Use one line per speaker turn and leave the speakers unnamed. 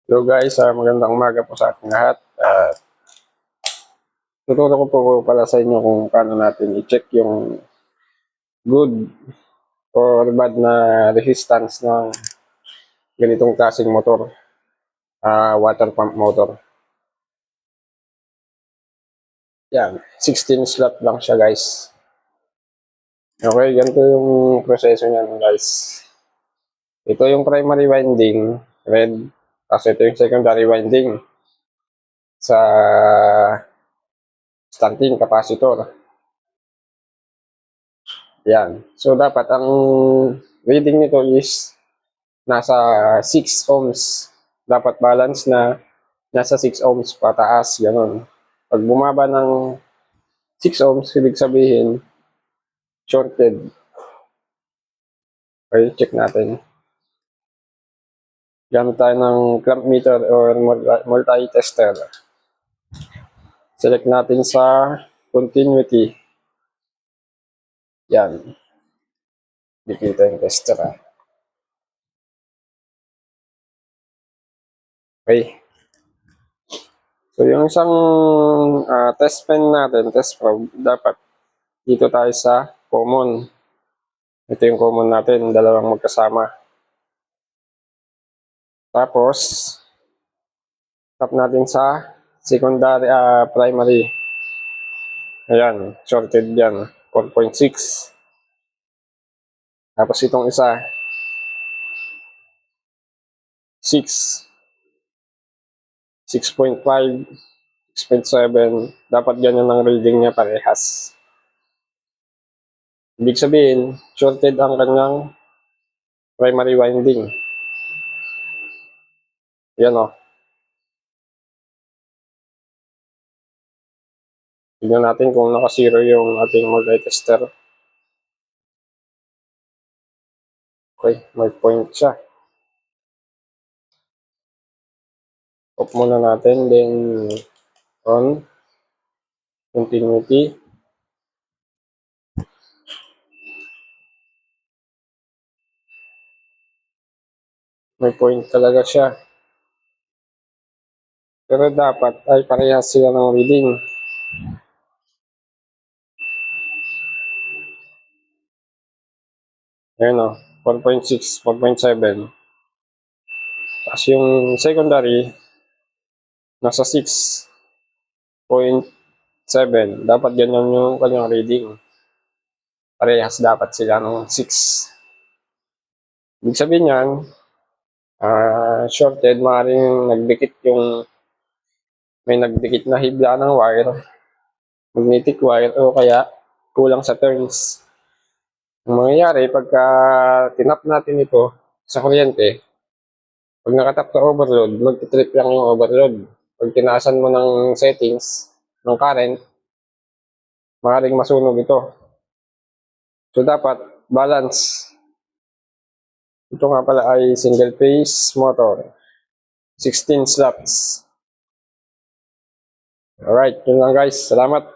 Hello guys, magandang umaga po sa ating lahat. Tuturo ko po pala sa inyo kung paano natin i-check yung good or bad na resistance ng ganitong klaseng motor, water pump motor. Yan, 16 slot lang siya guys. Okay, ganito yung proseso niyan guys. Ito yung primary winding, red. Tapos ito yung secondary winding sa starting capacitor. Yan. So dapat ang reading nito is nasa 6 ohms. Dapat balance na nasa 6 ohms pataas, ganun. Pag bumaba ng 6 ohms, ibig sabihin shorted. Okay, check natin. Gamit tayo ng clamp meter or multi-tester. Select natin sa continuity. Yan. Dikita yung tester. Okay. So yung isang test pen natin, test probe, dapat dito tayo sa common. Ito yung common natin, dalawang magkasama. Tapos, tap natin sa secondary, primary. Ayan, shorted yan, 4.6. Tapos itong isa, 6, 6.5, 6.7. Dapat ganyan ang reading niya parehas. Ibig sabihin, shorted ang kanyang primary winding. Yan o. Tignan natin kung naka-zero yung ating multi-tester. Okay, may point siya. Off muna natin, then on, continuity. May point talaga siya. Pero dapat ay parehas sila ng reading. Ayan o, 1.6, 1.7. Tapos yung secondary, nasa 6.7. Dapat ganyan yung kanyang reading. Parehas dapat sila ng 6. Ibig sabihin yan, shorted, maaaring may nagdikit na hibla ng wire, magnetic wire, o kaya kulang sa turns. Ang mangyayari, pagka tinap natin ito sa kuryente, pag nakatap sa overload, mag-trip lang yung overload. Pag tinaasan mo ng settings, ng current, maaaring masunog ito. So, dapat balance. Ito nga pala ay single phase motor. 16 slots. Alright, yun lang guys. Salamat.